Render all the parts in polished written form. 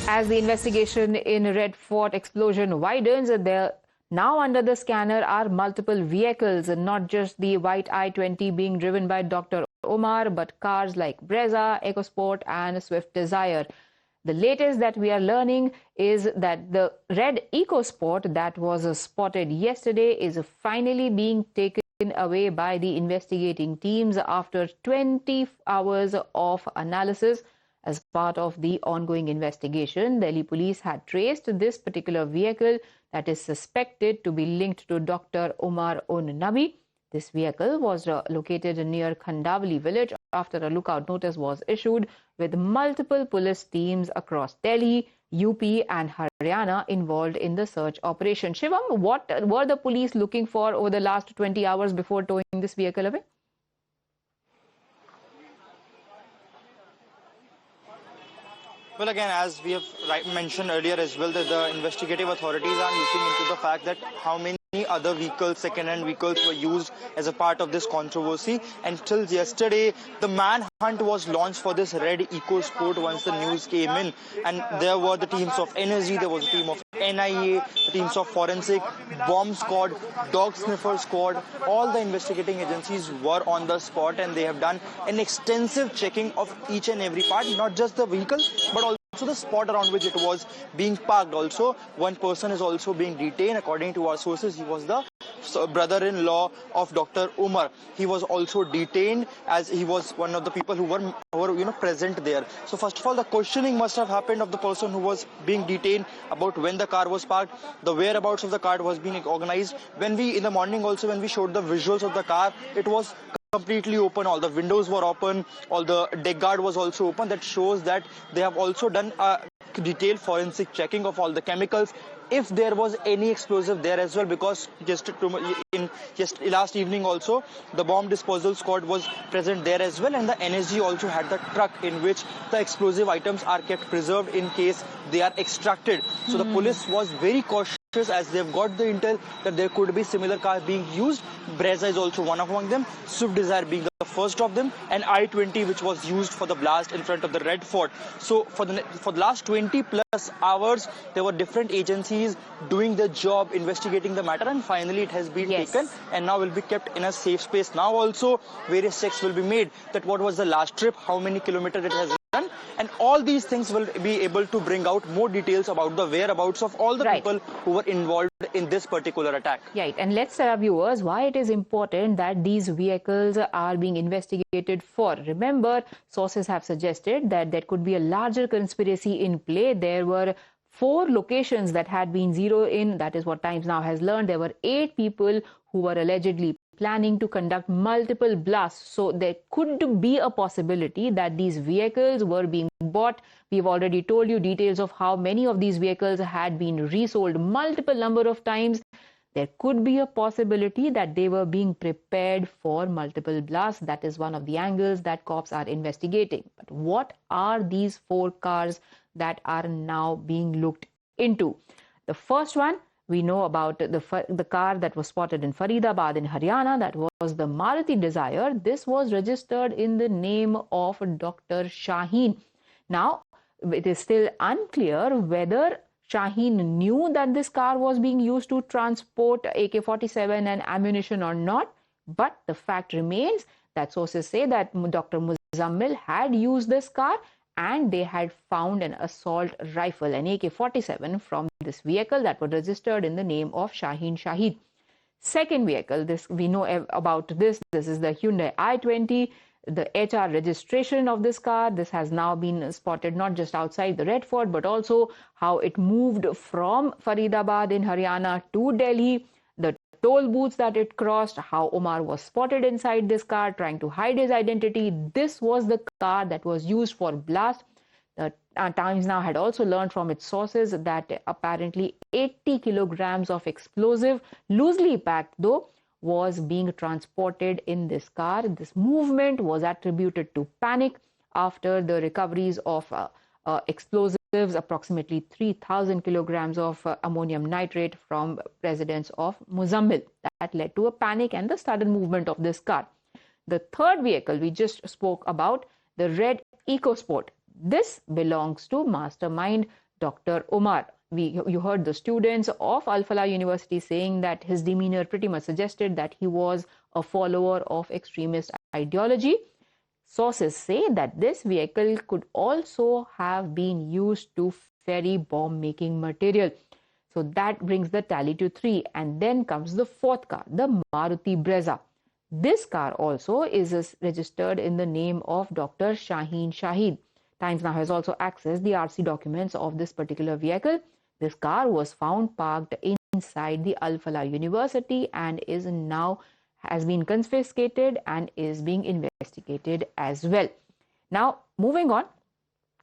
As the investigation in Red Fort explosion widens, there now under the scanner are multiple vehicles, not just the white I-20 being driven by Dr. Omar, but cars like Brezza, Ecosport and Swift Desire. The latest that we are learning is that the red Ecosport that was spotted yesterday is finally being taken away by the investigating teams after 20 hours of analysis. As part of the ongoing investigation, Delhi Police had traced this particular vehicle that is suspected to be linked to Dr. Umar O Nabi. This vehicle was located near Khandavali village after a lookout notice was issued, with multiple police teams across Delhi, UP and Haryana involved in the search operation. Shivam, what were the police looking for over the last 20 hours before towing this vehicle away? Well, again, as we have mentioned earlier as well, that the investigative authorities are looking into the fact that how many other vehicles, second-hand vehicles, were used as a part of this controversy. Until yesterday, the manhunt was launched for this red Ecosport once the news came in. And there were the teams of energy, there was a team of NIA, the teams of forensic, bomb squad, dog sniffer squad. All the investigating agencies were on the spot and they have done an extensive checking of each and every part, not just the vehicle, but also the spot around which it was being parked. Also, one person is also being detained. According to our sources, he was the brother-in-law of Dr. Umar. He was also detained as he was one of the people who were present there. So first of all, the questioning must have happened of the person who was being detained about when the car was parked, the whereabouts of the car was being organized. When we in the morning also, when we showed the visuals of the car, it was completely open, all the windows were open, all the deck guard was also open. That shows that they have also done a detailed forensic checking of all the chemicals, if there was any explosive there as well, because just last evening also the bomb disposal squad was present there as well, and the NSG also had the truck in which the explosive items are kept preserved in case they are extracted. So the police was very cautious as they've got the intel that there could be similar cars being used. Brezza is also one among them, Swift Desire being the first of them, and I-20 which was used for the blast in front of the Red Fort. So for the last 20 plus hours there were different agencies doing their job, investigating the matter, and finally it has been taken and now will be kept in a safe space. Now also various checks will be made that what was the last trip, how many kilometers it has done, and all these things will be able to bring out more details about the whereabouts of all the people who were involved in this particular attack. Right, and let's tell our viewers why it is important that these vehicles are being investigated for. Remember, sources have suggested that there could be a larger conspiracy in play. There were 4 locations that had been zeroed in. That is what Times Now has learned. There were 8 people who were allegedly planning to conduct multiple blasts. So there could be a possibility that these vehicles were being bought. We've already told you details of how many of these vehicles had been resold multiple number of times. There could be a possibility that they were being prepared for multiple blasts. That is one of the angles that cops are investigating. But what are these 4 cars that are now being looked into? The first one, we know about the car that was spotted in Faridabad in Haryana. That was the Maruti Desire. This was registered in the name of Dr. Shaheen. Now, it is still unclear whether Shaheen knew that this car was being used to transport AK-47 and ammunition or not. But the fact remains that sources say that Dr. Muzammil had used this car and they had found an assault rifle, an AK-47 from this vehicle that was registered in the name of Shaheen Shahid. Second vehicle, this we know about this. This is the Hyundai I-20. The HR registration of this car, this has now been spotted not just outside the Red Fort, but also how it moved from Faridabad in Haryana to Delhi, the toll booths that it crossed, how Omar was spotted inside this car trying to hide his identity. This was the car that was used for blast. The Times Now had also learned from its sources that apparently 80 kilograms of explosive, loosely packed though, was being transported in this car. This movement was attributed to panic after the recoveries of explosives, approximately 3,000 kilograms of ammonium nitrate from residents of Muzammil. That led to a panic and the sudden movement of this car. The third vehicle we just spoke about, the red Ecosport. This belongs to mastermind Dr. Umar. You heard the students of Al Falah University saying that his demeanor pretty much suggested that he was a follower of extremist ideology. Sources say that this vehicle could also have been used to ferry bomb-making material. So that brings the tally to 3. And then comes the fourth car, the Maruti Brezza. This car also is registered in the name of Dr. Shaheen Shahid. Times Now has also accessed the RC documents of this particular vehicle. This car was found parked inside the Al Falah University and has been confiscated and is being investigated as well. Now, moving on,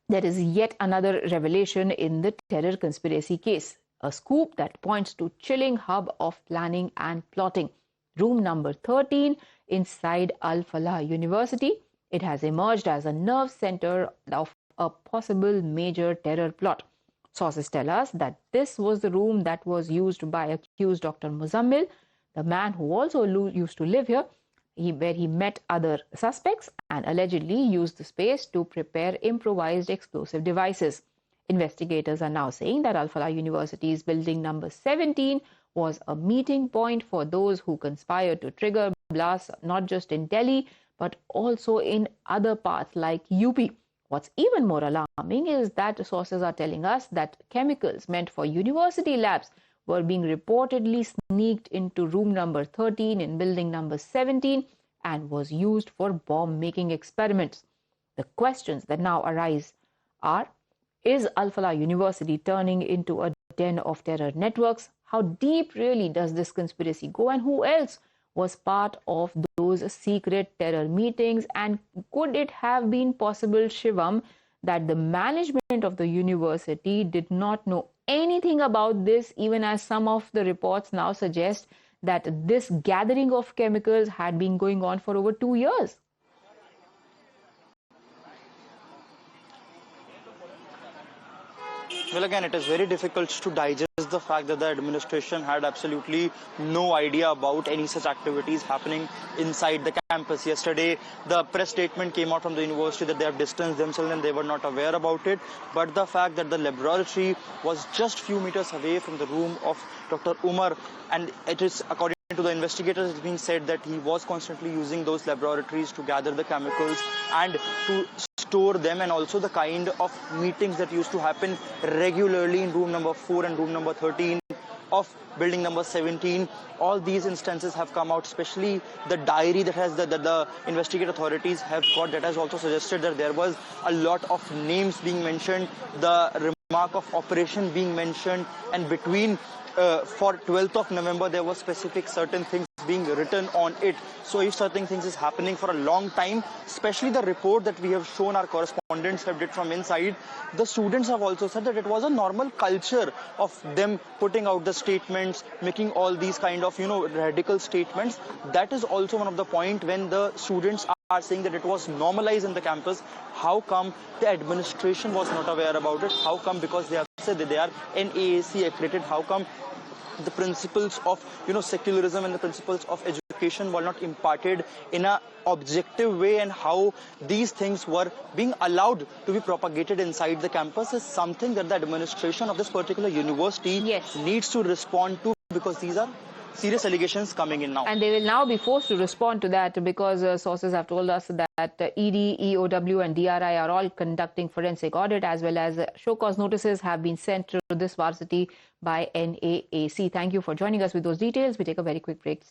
there is yet another revelation in the terror conspiracy case, a scoop that points to chilling hub of planning and plotting. Room number 13 inside Al Falah University. It has emerged as a nerve center of a possible major terror plot. Sources tell us that this was the room that was used by accused Dr. Muzammil, the man who also used to live here, where he met other suspects and allegedly used the space to prepare improvised explosive devices. Investigators are now saying that Al Falah University's building number 17 was a meeting point for those who conspired to trigger blasts not just in Delhi but also in other parts like UP. What's even more alarming is that sources are telling us that chemicals meant for university labs were being reportedly sneaked into room number 13 in building number 17 and was used for bomb-making experiments. The questions that now arise are, is Al Falah University turning into a den of terror networks? How deep really does this conspiracy go, and who else was part of those secret terror meetings? And could it have been possible, Shivam, that the management of the university did not know anything about this, even as some of the reports now suggest that this gathering of chemicals had been going on for over 2 years? Well, again, it is very difficult to digest the fact that the administration had absolutely no idea about any such activities happening inside the campus. Yesterday, the press statement came out from the university that they have distanced themselves and they were not aware about it. But the fact that the laboratory was just few meters away from the room of Dr. Umar, and it is, according to the investigators, it's being said that he was constantly using those laboratories to gather the chemicals and to store them, and also the kind of meetings that used to happen regularly in room number 4 and room number 13 of building number 17. All these instances have come out, especially the diary that has the investigate authorities have got, that has also suggested that there was a lot of names being mentioned, the remark of operation being mentioned, and between for 12th of November, there were specific certain things being written on it. So if certain things is happening for a long time, especially the report that we have shown, our correspondents have did from inside, the students have also said that it was a normal culture of them putting out the statements, making all these kind of, radical statements. That is also one of the point when the students are saying that it was normalized in the campus. How come the administration was not aware about it? How come, because they have said that they are NAAC accredited, how come the principles of secularism and the principles of education were not imparted in a objective way, and how these things were being allowed to be propagated inside the campus is something that the administration of this particular university needs to respond to, because these are serious allegations coming in now. And they will now be forced to respond to that, because sources have told us that ED, EOW and DRI are all conducting forensic audit, as well as show cause notices have been sent to this varsity by NAAC. Thank you for joining us with those details. We take a very quick break.